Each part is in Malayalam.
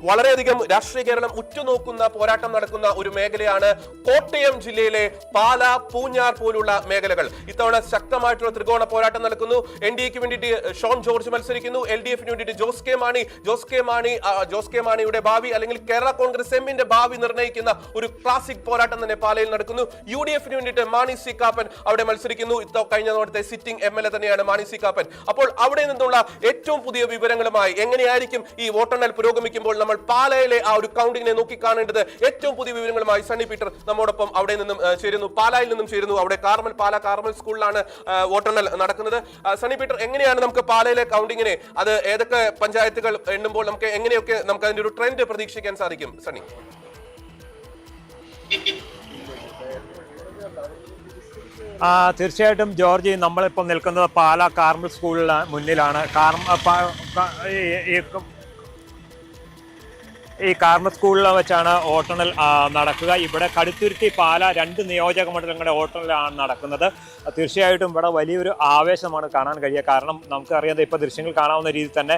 വളരെയധികം രാഷ്ട്രീയ കേരളം ഉറ്റുനോക്കുന്ന പോരാട്ടം നടക്കുന്ന ഒരു മേഖലയാണ് കോട്ടയം ജില്ലയിലെ പാല, പൂഞ്ഞാർ പോലുള്ള മേഖലകൾ. ഇത്തവണ ശക്തമായിട്ടുള്ള ത്രികോണ പോരാട്ടം നടക്കുന്നു. NDAക്ക് വേണ്ടിയിട്ട് ഷോൺ ജോർജ് മത്സരിക്കുന്നു. LDFന് വേണ്ടിയിട്ട് ജോസ് കെ മാണിയുടെ ഭാവി അല്ലെങ്കിൽ കേരള കോൺഗ്രസ് എമ്മിന്റെ ഭാവി നിർണ്ണയിക്കുന്ന ഒരു ക്ലാസിക് പോരാട്ടം തന്നെ പാലയിൽ നടക്കുന്നു. UDFന് വേണ്ടിയിട്ട് മാണി സി കാപ്പൻ അവിടെ മത്സരിക്കുന്നു. കഴിഞ്ഞ തവണത്തെ സിറ്റിംഗ് MLA തന്നെയാണ് മാണി സി കാപ്പൻ. അപ്പോൾ അവിടെ നിന്നുള്ള ഏറ്റവും പുതിയ വിവരങ്ങളുമായി എങ്ങനെയായിരിക്കും ഈ വോട്ടെണ്ണൽ പുരോഗമിക്കുമ്പോൾ നമ്മൾ പാലായിലെ ആ ഒരു കൗണ്ടിങ്ങിനെ നോക്കി കാണേണ്ടത് ഏറ്റവും പുതിയ വിവരങ്ങളുമായി സണ്ണി പീറ്റർ നമ്മോടൊപ്പം അവിടെ നിന്നും ചേരുന്നു, പാലായിൽ നിന്നും ചേരുന്നു. അവിടെ പാല കാർമൽ സ്കൂളിലാണ് വോട്ടെണ്ണൽ നടക്കുന്നത്. സണ്ണി പീറ്റർ, എങ്ങനെയാണ് നമുക്ക് പാലയിലെ കൗണ്ടിങ്ങിനെ, അത് ഏതൊക്കെ പഞ്ചായത്തുകൾ എണ്ണുമ്പോൾ എങ്ങനെയൊക്കെ നമുക്ക് അതിന്റെ ഒരു ട്രെൻഡ് പ്രതീക്ഷിക്കാൻ സാധിക്കും സണ്ണി? തീർച്ചയായിട്ടും ജോർജ്, നമ്മളിപ്പോൾ നിൽക്കുന്നത് പാല കാർമൽ സ്കൂളിന് മുന്നിലാണ്. ഈ കാർമൽ സ്കൂളിൽ വെച്ചാണ് വോട്ടെണ്ണൽ നടക്കുക. ഇവിടെ കടുത്തുരുത്തി, പാല 2 നിയോജക മണ്ഡലങ്ങളുടെ വോട്ടെണ്ണലാണ് നടക്കുന്നത്. തീർച്ചയായിട്ടും ഇവിടെ വലിയൊരു ആവേശമാണ് കാണാൻ കഴിയുക. കാരണം നമുക്കറിയാം, ഇപ്പോൾ ദൃശ്യങ്ങൾ കാണാവുന്ന രീതിയിൽ തന്നെ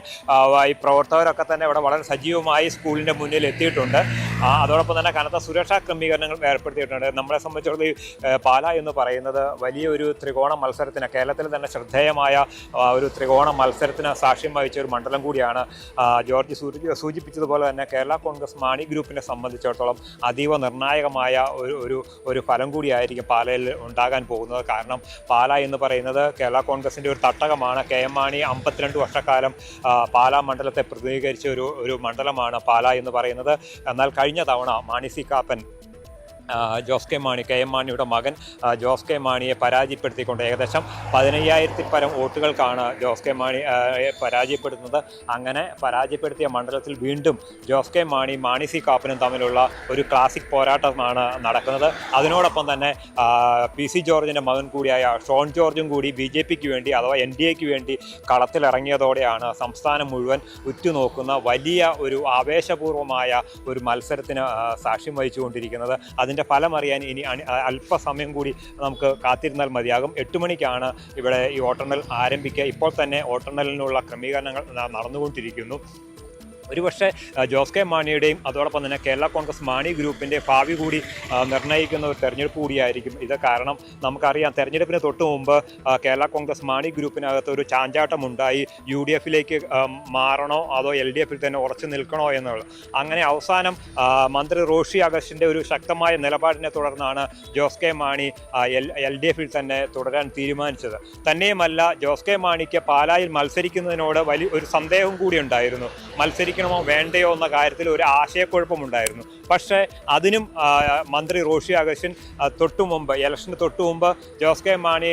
ഈ പ്രവർത്തകരൊക്കെ തന്നെ ഇവിടെ വളരെ സജീവമായി സ്കൂളിൻ്റെ മുന്നിൽ എത്തിയിട്ടുണ്ട്. അതോടൊപ്പം തന്നെ കനത്ത സുരക്ഷാ ക്രമീകരണങ്ങൾ ഏർപ്പെടുത്തിയിട്ടുണ്ട്. നമ്മളെ സംബന്ധിച്ചിടത്തോളം പാല എന്ന് പറയുന്നത് വലിയൊരു ത്രികോണ മത്സരത്തിന്, കേരളത്തിൽ തന്നെ ശ്രദ്ധേയമായ ഒരു ത്രികോണ മത്സരത്തിന് സാക്ഷ്യം വഹിച്ച ഒരു മണ്ഡലം കൂടിയാണ്. ജോർജ് സൂചിപ്പിച്ചതുപോലെ തന്നെ കേരള കോൺഗ്രസ് മാണി ഗ്രൂപ്പിനെ സംബന്ധിച്ചിടത്തോളം അതീവ നിർണായകമായ ഒരു ഫലം കൂടിയായിരിക്കും പാലയിൽ ഉണ്ടാകാൻ പോകുന്നത്. കാരണം പാല എന്ന് പറയുന്നത് കേരള കോൺഗ്രസിൻ്റെ ഒരു തട്ടകമാണ്. KM മാണി 52 വർഷക്കാലം പാലാ മണ്ഡലത്തെ പ്രതിനിധീകരിച്ച ഒരു മണ്ഡലമാണ് പാല എന്ന് പറയുന്നത്. എന്നാൽ കഴിഞ്ഞ തവണ Mani C Kappan Jose K Mani, KM മാണിയുടെ മകൻ ജോസ് കെ മാണിയെ പരാജയപ്പെടുത്തിക്കൊണ്ട് ഏകദേശം 15,000-ൽ പരം വോട്ടുകൾക്കാണ് ജോസ് കെ മാണി പരാജയപ്പെടുന്നത്. അങ്ങനെ പരാജയപ്പെടുത്തിയ മണ്ഡലത്തിൽ വീണ്ടും ജോസ് കെ മാണി, മാണി സി കാപ്പനും തമ്മിലുള്ള ഒരു ക്ലാസിക് പോരാട്ടമാണ് നടക്കുന്നത്. അതിനോടൊപ്പം തന്നെ PC ജോർജിൻ്റെ മകൻ കൂടിയായ ഷോൺ ജോർജും കൂടി BJPക്ക് വേണ്ടി അഥവാ NDAക്ക് വേണ്ടി കളത്തിലിറങ്ങിയതോടെയാണ് സംസ്ഥാനം മുഴുവൻ ഉറ്റുനോക്കുന്ന വലിയ ഒരു ആവേശപൂർവമായ ഒരു മത്സരത്തിന് സാക്ഷ്യം വഹിച്ചുകൊണ്ടിരിക്കുന്നത്. അതിൻ്റെ ഫലം അറിയാൻ ഇനി അല്പസമയം കൂടി നമുക്ക് കാത്തിരുന്നാൽ മതിയാകും. 8 മണിക്കാണ് ഇവിടെ ഈ വോട്ടെണ്ണൽ ആരംഭിക്കുക. ഇപ്പോൾ തന്നെ വോട്ടെണ്ണലിനുള്ള ക്രമീകരണങ്ങൾ നടന്നുകൊണ്ടിരിക്കുന്നു. ഒരുപക്ഷെ ജോസ് കെ മാണിയുടെയും അതോടൊപ്പം തന്നെ കേരള കോൺഗ്രസ് മാണി ഗ്രൂപ്പിൻ്റെ ഭാവി കൂടി നിർണ്ണയിക്കുന്ന ഒരു തെരഞ്ഞെടുപ്പ് കൂടിയായിരിക്കും ഇത്. കാരണം നമുക്കറിയാം, തെരഞ്ഞെടുപ്പിന് തൊട്ട് മുമ്പ് കേരള കോൺഗ്രസ് മാണി ഗ്രൂപ്പിനകത്ത് ഒരു ചാഞ്ചാട്ടമുണ്ടായി. UDFിലേക്ക് മാറണോ അതോ LDFിൽ തന്നെ ഉറച്ചു നിൽക്കണോ എന്നുള്ളത്. അങ്ങനെ അവസാനം മന്ത്രി റോഷി അഗസ്റ്റിൻ്റെ ഒരു ശക്തമായ നിലപാടിനെ തുടർന്നാണ് ജോസ് കെ മാണി LDFിൽ തന്നെ തുടരാൻ തീരുമാനിച്ചത്. തന്നെയുമല്ല, ജോസ് കെ മാണിക്ക് പാലായിൽ മത്സരിക്കുന്നതിനോട് ഒരു സന്ദേഹം കൂടി ഉണ്ടായിരുന്നു. മത്സരിക്കണമോ വേണ്ടയോ എന്ന കാര്യത്തിൽ ഒരു ആശയക്കുഴപ്പമുണ്ടായിരുന്നു. പക്ഷേ അതിനും മന്ത്രി റോഷി അഗസ്റ്റിൻ ഇലക്ഷന് തൊട്ടു മുമ്പ് ജോസ് കെ മാണി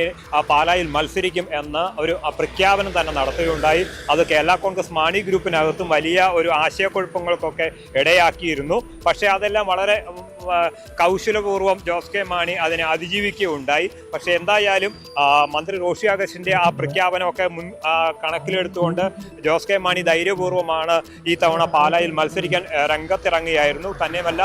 പാലായിൽ മത്സരിക്കും എന്ന ഒരു പ്രഖ്യാപനം തന്നെ നടത്തുകയുണ്ടായി. അത് കേരള കോൺഗ്രസ് മാണി ഗ്രൂപ്പിനകത്തും വലിയ ഒരു ആശയക്കുഴപ്പങ്ങൾക്കൊക്കെ ഇടയാക്കിയിരുന്നു. പക്ഷേ അതെല്ലാം വളരെ കൗശലപൂർവ്വം ജോസ് കെ മാണി അതിനെ അതിജീവിക്കുകയുണ്ടായി. പക്ഷേ എന്തായാലും മന്ത്രി റോഷി അഗസ്റ്റിൻ്റെ ആ പ്രഖ്യാപനമൊക്കെ കണക്കിലെടുത്തുകൊണ്ട് ജോസ് കെ മാണി ധൈര്യപൂർവ്വമാണ് ഈ തവണ പാലായിൽ മത്സരിക്കാൻ രംഗത്തിറങ്ങിയായിരുന്നു. തന്നെയുമല്ല,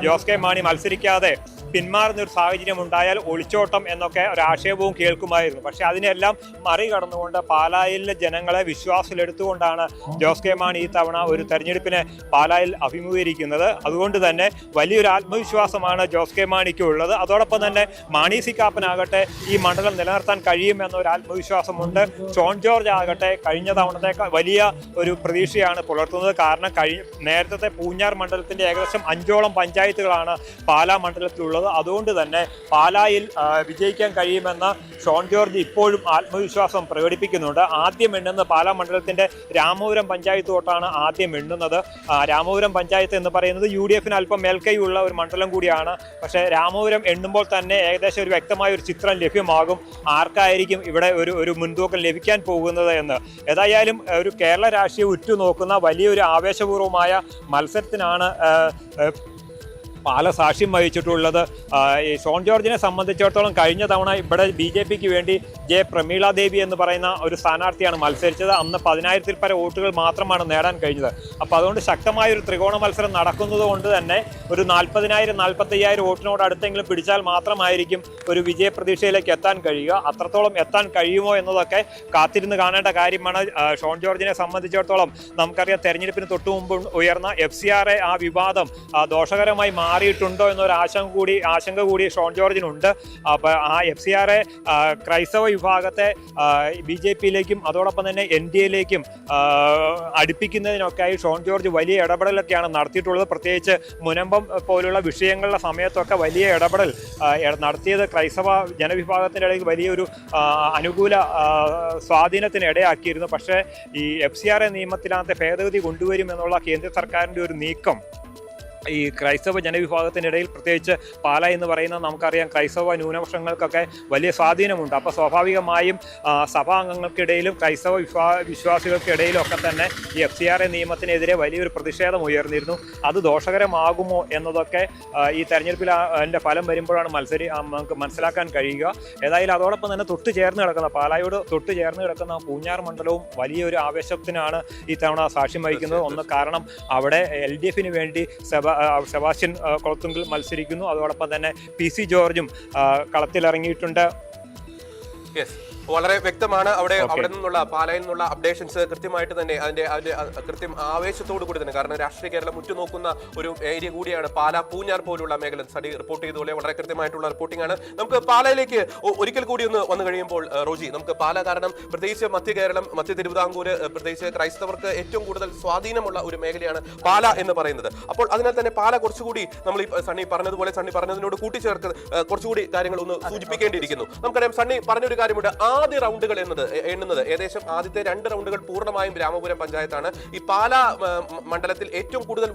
ജോസ് കെ മാണി മത്സരിക്കാതെ പിന്മാറുന്നൊരു സാഹചര്യം ഉണ്ടായാൽ ഒളിച്ചോട്ടം എന്നൊക്കെ ഒരാക്ഷേപവും കേൾക്കുമായിരുന്നു. പക്ഷേ അതിനെല്ലാം മറികടന്നുകൊണ്ട് പാലായിലെ ജനങ്ങളെ വിശ്വാസത്തിലെടുത്തുകൊണ്ടാണ് ജോസ് കെ മാണി ഈ തവണ ഒരു തെരഞ്ഞെടുപ്പിനെ പാലായിൽ അഭിമുഖീകരിക്കുന്നത്. അതുകൊണ്ട് തന്നെ വലിയൊരു ആത്മവിശ്വാസമാണ് ജോസ് കെ മാണിക്ക് ഉള്ളത്. അതോടൊപ്പം തന്നെ മാണി സി കാപ്പനാകട്ടെ ഈ മണ്ഡലം നിലനിർത്താൻ കഴിയുമെന്നൊരു ആത്മവിശ്വാസമുണ്ട്. ഷോൺ ജോർജ് ആകട്ടെ കഴിഞ്ഞ തവണത്തേക്കാൾ വലിയ ഒരു പ്രതീക്ഷയാണ് പുലർത്തുന്നത്. കാരണം നേരത്തെ പൂഞ്ഞാർ മണ്ഡലത്തിൻ്റെ ഏകദേശം 5ഓളം പഞ്ചായത്തുകളാണ് പാലാ മണ്ഡലത്തിലുള്ളത്. അതുകൊണ്ട് തന്നെ പാലായിൽ വിജയിക്കാൻ കഴിയുമെന്ന ഷോൺ ജോർജ് ഇപ്പോഴും ആത്മവിശ്വാസം പ്രകടിപ്പിക്കുന്നുണ്ട്. ആദ്യം എണ്ണുന്ന പാലാ മണ്ഡലത്തിൻ്റെ രാമപുരം പഞ്ചായത്ത് തൊട്ടാണ് ആദ്യം എണ്ണുന്നത്. രാമപുരം പഞ്ചായത്ത് എന്ന് പറയുന്നത് UDFന് അല്പം മേൽക്കൈയുള്ള ഒരു മണ്ഡലം കൂടിയാണ്. പക്ഷേ രാമപുരം എണ്ണുമ്പോൾ തന്നെ ഏകദേശം ഒരു വ്യക്തമായ ഒരു ചിത്രം ലഭ്യമാകും ആർക്കായിരിക്കും ഇവിടെ ഒരു മുൻതൂക്കം ലഭിക്കാൻ പോകുന്നത് എന്ന്. ഏതായാലും ഒരു കേരള രാഷ്ട്രീയം ഉറ്റുനോക്കുന്ന വലിയൊരു ആവേശപൂർവമായ മത്സരത്തിനാണ് പാല സാക്ഷ്യം വഹിച്ചിട്ടുള്ളത്. ഈ ഷോൺ ജോർജിനെ സംബന്ധിച്ചിടത്തോളം കഴിഞ്ഞ തവണ ഇവിടെ BJPക്ക് വേണ്ടി ജെ പ്രമീള ദേവി എന്ന് പറയുന്ന ഒരു സ്ഥാനാർത്ഥിയാണ് മത്സരിച്ചത്. അന്ന് 10,000-ൽ പരം വോട്ടുകൾ മാത്രമാണ് നേടാൻ കഴിഞ്ഞത്. അപ്പോൾ അതുകൊണ്ട് ശക്തമായ ഒരു ത്രികോണ മത്സരം നടക്കുന്നത് കൊണ്ട് തന്നെ ഒരു 40,000-45,000 വോട്ടിനോട് അടുത്തെങ്കിലും പിടിച്ചാൽ മാത്രമായിരിക്കും ഒരു വിജയപ്രതീക്ഷയിലേക്ക് എത്താൻ കഴിയുക. അത്രത്തോളം എത്താൻ കഴിയുമോ എന്നതൊക്കെ കാത്തിരുന്ന് കാണേണ്ട കാര്യമാണ്. ഷോൺ ജോർജിനെ സംബന്ധിച്ചിടത്തോളം നമുക്കറിയാം, തെരഞ്ഞെടുപ്പിന് തൊട്ടു മുമ്പ് ഉയർന്ന FCRA ആ വിവാദം ദോഷകരമായി മാറിയിട്ടുണ്ടോ എന്നൊരു ആശങ്ക കൂടി ഷോൺ ജോർജിനുണ്ട്. അപ്പോൾ ആ FCRA ക്രൈസ്തവ വിഭാഗത്തെ BJP-യിലേക്കും അതോടൊപ്പം തന്നെ NDA-യിലേക്കും അടുപ്പിക്കുന്നതിനൊക്കെയായി ഷോൺ ജോർജ് വലിയ ഇടപെടലൊക്കെയാണ് നടത്തിയിട്ടുള്ളത്. പ്രത്യേകിച്ച് മുനമ്പം പോലുള്ള വിഷയങ്ങളുടെ സമയത്തൊക്കെ വലിയ ഇടപെടൽ നടത്തിയത് ക്രൈസ്തവ ജനവിഭാഗത്തിൻ്റെ ഇടയിൽ വലിയൊരു അനുകൂല സ്വാധീനത്തിന് ഇടയാക്കിയിരുന്നു. പക്ഷേ ഈ FCRA നിയമത്തിനകത്തെ ഭേദഗതി കൊണ്ടുവരുമെന്നുള്ള കേന്ദ്ര സർക്കാരിൻ്റെ ഒരു നീക്കം ഈ ക്രൈസ്തവ ജനവിഭാഗത്തിനിടയിൽ, പ്രത്യേകിച്ച് പാല എന്ന് പറയുന്ന നമുക്കറിയാം ക്രൈസ്തവ ന്യൂനപക്ഷങ്ങൾക്കൊക്കെ വലിയ സ്വാധീനമുണ്ട്. അപ്പോൾ സ്വാഭാവികമായും സഭാംഗങ്ങൾക്കിടയിലും ക്രൈസ്തവ വിശ്വാസികൾക്കിടയിലും ഒക്കെ തന്നെ ഈ FCRA നിയമത്തിനെതിരെ വലിയൊരു പ്രതിഷേധം ഉയർന്നിരുന്നു. അത് ദോഷകരമാകുമോ എന്നതൊക്കെ ഈ തെരഞ്ഞെടുപ്പിൽ അതിൻ്റെ ഫലം വരുമ്പോഴാണ് നമുക്ക് മനസ്സിലാക്കാൻ കഴിയുക. ഏതായാലും അതോടൊപ്പം തന്നെ പാലായോട് തൊട്ട് ചേർന്ന് കിടക്കുന്ന പൂഞ്ഞാർ മണ്ഡലവും വലിയൊരു ആവേശത്തിനാണ് ഈ തവണ സാക്ഷ്യം വഹിക്കുന്നത്. ഒന്ന് കാരണം അവിടെ LDF-ന് വേണ്ടി സെബാസ്റ്റ്യൻ കൊളത്തുങ്കിൽ മത്സരിക്കുന്നു. അതോടൊപ്പം തന്നെ PC ജോർജും കളത്തിലിറങ്ങിയിട്ടുണ്ട്. വളരെ വ്യക്തമാണ്. അവിടെ നിന്നുള്ള പാലായിൽ നിന്നുള്ള അപ്ഡേഷൻസ് കൃത്യമായിട്ട് തന്നെ അതിന്റെ കൃത്യം ആവേശത്തോടു കൂടി തന്നെ, കാരണം രാഷ്ട്രീയ കേരളം ഉറ്റുനോക്കുന്ന ഒരു ഏരിയ കൂടിയാണ് പാല, പൂഞ്ഞാർ പോലുള്ള മേഖല. സ്റ്റഡി റിപ്പോർട്ട് ചെയ്തതുപോലെ വളരെ കൃത്യമായിട്ടുള്ള റിപ്പോർട്ടിംഗ് ആണ്. നമുക്ക് പാലയിലേക്ക് ഒരിക്കൽ കൂടി ഒന്ന് വന്നു കഴിയുമ്പോൾ റോജി, നമുക്ക് പാല, കാരണം പ്രത്യേകിച്ച് മധ്യ കേരളം, മധ്യ തിരുവിതാംകൂർ, പ്രത്യേകിച്ച് ക്രൈസ്തവർക്ക് ഏറ്റവും കൂടുതൽ സ്വാധീനമുള്ള ഒരു മേഖലയാണ് പാല എന്ന് പറയുന്നത്. അപ്പോൾ അതിനാൽ തന്നെ പാല കുറച്ചുകൂടി നമ്മൾ ഈ സണ്ണി പറഞ്ഞതിനോട് കൂട്ടിച്ചേർത്ത് കുറച്ചുകൂടി കാര്യങ്ങൾ ഒന്ന് സൂചിപ്പിക്കേണ്ടിയിരിക്കുന്നു. നമുക്കറിയാം, സണ്ണി പറഞ്ഞൊരു കാര്യമുണ്ട്. ആദ്യ റൗണ്ടുകൾ എണ്ണുന്നത് ഏകദേശം ആദ്യത്തെ 2 റൗണ്ടുകൾ പൂർണ്ണമായും രാമപുരം പഞ്ചായത്താണ്. ഈ പാലാ മണ്ഡലത്തിൽ ഏറ്റവും കൂടുതൽ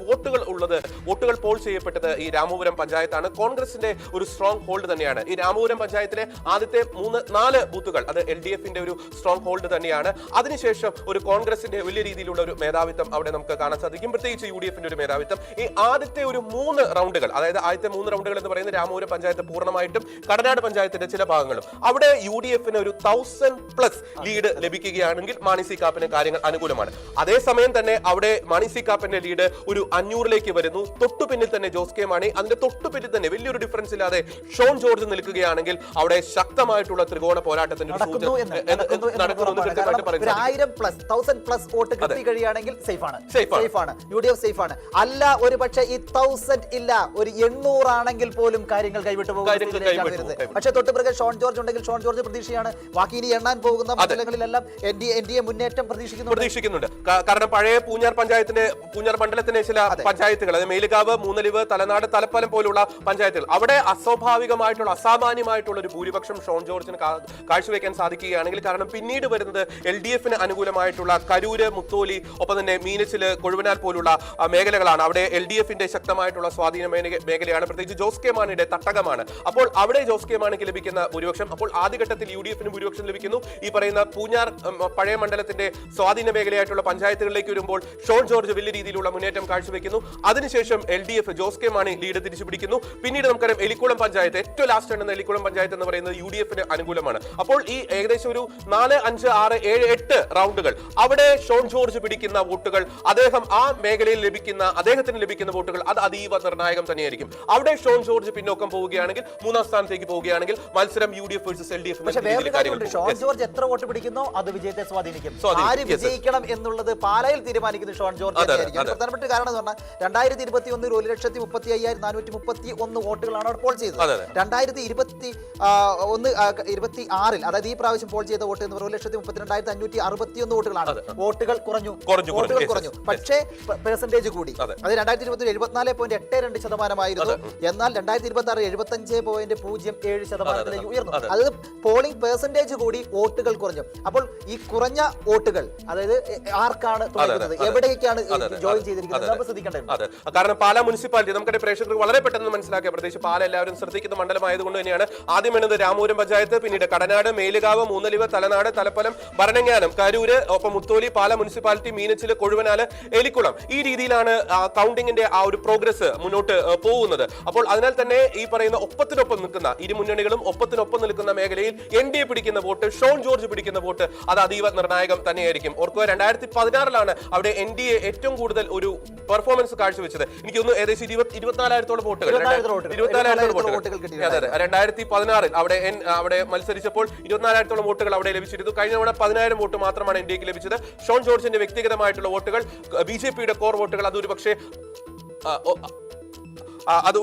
വോട്ടുകൾ പോൾ ചെയ്യപ്പെട്ടത് ഈ രാമപുരം പഞ്ചായത്താണ്. കോൺഗ്രസിന്റെ ഒരു സ്ട്രോങ് ഹോൾഡ് തന്നെയാണ് ഈ രാമപുരം പഞ്ചായത്തിലെ ആദ്യത്തെ 3-4 ബൂത്തുകൾ. അത് LDF-ന്റെ ഒരു സ്ട്രോങ് ഹോൾഡ് തന്നെയാണ്. അതിനുശേഷം ഒരു കോൺഗ്രസിന്റെ വലിയ രീതിയിലുള്ള ഒരു മേധാവിത്വം അവിടെ നമുക്ക് കാണാൻ സാധിക്കും, പ്രത്യേകിച്ച് UDF-ന്റെ ഒരു മേധാവിത്വം. ഈ ആദ്യത്തെ ഒരു 3 റൗണ്ടുകൾ, അതായത് ആദ്യത്തെ 3 റൗണ്ടുകൾ എന്ന് പറയുന്നത് രാമപുരം പഞ്ചായത്ത് പൂർണ്ണമായിട്ടും കടനാട് പഞ്ചായത്തിന്റെ ചില ഭാഗങ്ങളും, അവിടെ UDF-ന് ഒരു 1000+ ലീഡ് ലഭിക്കുകയാണെങ്കിൽ മാണി സി കാപ്പന് കാര്യങ്ങൾ അനുകൂലമാണ്. അതേസമയം തന്നെ അവിടെ മാണി സി കാപ്പന്റെ ലീഡ് ഒരു 500-ലേക്ക് വരുന്നു. തൊട്ടു പിന്നിൽ തന്നെ ജോസ് കെ മാണി, അതിന്റെ തൊട്ടു പിന്നിൽ തന്നെ വലിയൊരു ഡിഫറൻസ് ഇല്ലാതെ ഷോൺ ജോർജ് നിൽക്കുകയാണെങ്കിൽ അവിടെ ശക്തമായിട്ടുള്ള ത്രികോണ പോരാട്ടത്തിന്റെ നടക്കുന്നു. 1000+ വോട്ട് കിട്ടി കഴിയുകയാണെങ്കിൽ സേഫാണ്, UDF സേഫാണ്. അല്ല, ഒരു പക്ഷേ ഈ 1000 ഇല്ല, ഒരു 800 ആണെങ്കിൽ പോലും കാര്യങ്ങൾ കൈവിട്ടു പോകും. പക്ഷേ തൊട്ടുപിറകെ ഷോൺ ജോർജ് ഉണ്ടെങ്കിൽ ഷോൺ ജോർജ് പ്രതീക്ഷയാണ്. ബാക്കി ഇനി എണ്ണാൻ പോകുന്ന മണ്ഡലങ്ങളിലെല്ലാം NDA മുന്നേറ്റം പ്രതീക്ഷിക്കുന്നുണ്ട്. കാരണം പഴയ പൂഞ്ഞാർ മണ്ഡലത്തിലെ ചില പഞ്ചായത്തുകൾ, അതായത് മേലുകാവ്, മൂന്നലിവ്, തലനാട്, തലപ്പലം പോലുള്ള പഞ്ചായത്തുകൾ, അവിടെ അസാമാന്യമായിട്ടുള്ള ഒരു ഭൂരിപക്ഷം ഷോൺ ജോർജിന് കാഴ്ചവെക്കാൻ സാധിക്കുകയാണെങ്കിൽ, കാരണം പിന്നീട് വരുന്നത് LDF-ന് അനുകൂലമായിട്ടുള്ള കരൂര്, മുത്തോലി, ഒപ്പം തന്നെ മീനച്ചില്, കൊഴുവനാൽ പോലുള്ള മേഖലകളാണ്. അവിടെ LDF-ന്റെ ശക്തമായിട്ടുള്ള സ്വാധീന മേഖലയാണ്, പ്രത്യേകിച്ച് ജോസ് കെ മാണിയുടെ തട്ടകമാണ്. അപ്പോൾ അവിടെ ജോസ് കെ മാണിക്ക് ലഭിക്കുന്ന ഭൂരിപക്ഷം, അപ്പോൾ ആദ്യഘട്ടത്തിൽ UDF-ന് ഭൂരിപക്ഷം ലഭിക്കുന്നു. ഈ പറയുന്ന പൂഞ്ഞാർ പഴയ മണ്ഡലത്തിന്റെ സ്വാധീന മേഖലയായിട്ടുള്ള പഞ്ചായത്തുകളിലേക്ക് വരുമ്പോൾ ഷോൺ ജോർജ് വലിയ രീതിയിലുള്ള മുന്നേറ്റം കാഴ്ചവെക്കുന്നു. അതിനുശേഷം LDF Jose K Mani lead തിരിച്ചു പിടിക്കുന്നു. പിന്നീട് നമുക്കറിയാം എലിക്കുളം പഞ്ചായത്ത്, ഏറ്റവും ലാസ്റ്റ് എണ്ണുന്ന എലിക്കുളം പഞ്ചായത്ത് എന്ന് പറയുന്നത് UDF-ന് അനുകൂലമാണ്. അപ്പോൾ ഈ ഏകദേശം ഒരു 4, 5, 6, 7, 8 റൗണ്ടുകൾ അവിടെ ഷോൺ ജോർജ് പിടിക്കുന്ന വോട്ടുകൾ, ആ മേഖലയിൽ അദ്ദേഹത്തിന് ലഭിക്കുന്ന വോട്ടുകൾ, അത് അതീവ നിർണായകം തന്നെയായിരിക്കും. അവിടെ ഷോൺ ജോർജ് പിന്നോക്കം പോവുകയാണെങ്കിൽ, 3ാം സ്ഥാനത്തേക്ക് പോവുകയാണെങ്കിൽ മത്സരം UDF versus LDF. Shone George എത്ര വോട്ട് പിടിക്കുന്നോ അത് വിജയത്തെ സ്വാധീനിക്കും. ആര് വിജയിക്കണം എന്നുള്ളത് പാലയിൽ തീരുമാനിക്കുന്നത് ഷോൺ ജോർജ് തന്നെയായിരിക്കും. പ്രധാനപ്പെട്ട കാരണം എന്ന് പറഞ്ഞാൽ 2021 1,35,431 വോട്ടുകളാണ് അവിടെ പോൾ ചെയ്തത്. 2026 അതായത് ഈ പ്രാവശ്യം പോൾ ചെയ്ത വോട്ട് എന്ന് പറയുന്നത് 1,32,561 വോട്ടുകളാണ്. വോട്ടുകൾ കുറഞ്ഞു. പക്ഷേ പെർസെന്റേജ് കൂടി. അത് 2020 74.82% എന്നാൽ 2026 75.07% ഉയർന്നു. അത് പോളിംഗ് പെർസെന്റേജ് കൂടി, വോട്ടുകൾ കുറഞ്ഞു. അപ്പോൾ ഈ കുറഞ്ഞ വോട്ടുകൾ, അതായത് ആർക്കാണ് തുടങ്ങുന്നത്, എവിടേക്കാണ് ജോയിൻ ചെയ്തിരിക്കുന്നത്, നമ്മൾ ശ്രദ്ധിക്കേണ്ടത്. കാരണം പാലാ മുനിസിപ്പാലിറ്റി നമുക്കറിയാം, പ്രേക്ഷകർക്ക് വളരെ പെട്ടെന്ന് മനസ്സിലാക്കിയ, പ്രത്യേകിച്ച് പാല എല്ലാവരും ശ്രദ്ധിക്കുന്ന മണ്ഡലമായതുകൊണ്ട് തന്നെയാണ് ആദ്യം എന്നത് രാമപുരം പഞ്ചായത്ത്, പിന്നീട് കടനാട്, മേലുകാവ്, മൂന്നലിവ്, തലനാട്, തലപ്പലം, ഭരണങ്ങാനം, കരൂര്, ഒപ്പം മുത്തോലി, പാല മുനിസിപ്പാലിറ്റി, മീനച്ചില്, കൊഴുവനാല്, എലിക്കുളം. ഈ രീതിയിലാണ് കൗണ്ടിങ്ങിന്റെ ആ ഒരു പ്രോഗ്രസ് മുന്നോട്ട് പോകുന്നത്. അപ്പോൾ അതിനാൽ തന്നെ ഈ പറയുന്ന ഒപ്പത്തിനൊപ്പം നിൽക്കുന്ന ഇരു മുന്നണികളും ഒപ്പത്തിനൊപ്പം നിൽക്കുന്ന മേഖലയിൽ NDA പിടിക്കാൻ പിടിക്കുന്ന വോട്ട്, ഷോൺ ജോർജ് പിടിക്കുന്ന വോട്ട്, അത് അതീവ നിർണായകം തന്നെയായിരിക്കും. ഓർക്കുക 2016 അവിടെ NDA ഏറ്റവും കൂടുതൽ ഒരു പെർഫോമൻസ് കാഴ്ചവെച്ചത്. എനിക്ക് തോന്നുന്നു ഏകദേശം 24,000 വോട്ടുകൾ. 24,000 വോട്ടുകൾ കിട്ടി. അതെ 2016 അവിടെ മത്സരിച്ചപ്പോൾ 24,000 വോട്ടുകൾ അവിടെ ലഭിച്ചിരുന്നു. കഴിഞ്ഞ തവണ 10,000 വോട്ട് മാത്രമാണ് NDAക്ക് ലഭിച്ചത്. ഷോൺ ജോർജിന്റെ വ്യക്തിഗതമായിട്ടുള്ള വോട്ടുകൾ, BJPയുടെ കോർ വോട്ടുകൾ, അത്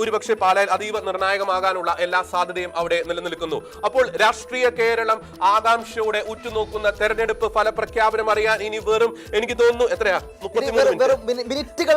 ഒരുപക്ഷെ പാലായിൽ അതീവ നിർണായകമാകാനുള്ള എല്ലാ സാധ്യതയും അവിടെ നിലനിൽക്കുന്നു. അപ്പോൾ രാഷ്ട്രീയ കേരളം ആകാംക്ഷയോടെ ഉറ്റുനോക്കുന്ന തെരഞ്ഞെടുപ്പ് ഫലപ്രഖ്യാപനം അറിയാൻ ഇനി വെറും, എനിക്ക് തോന്നുന്നു എത്രയാ, 33 മിനിറ്റുകൾ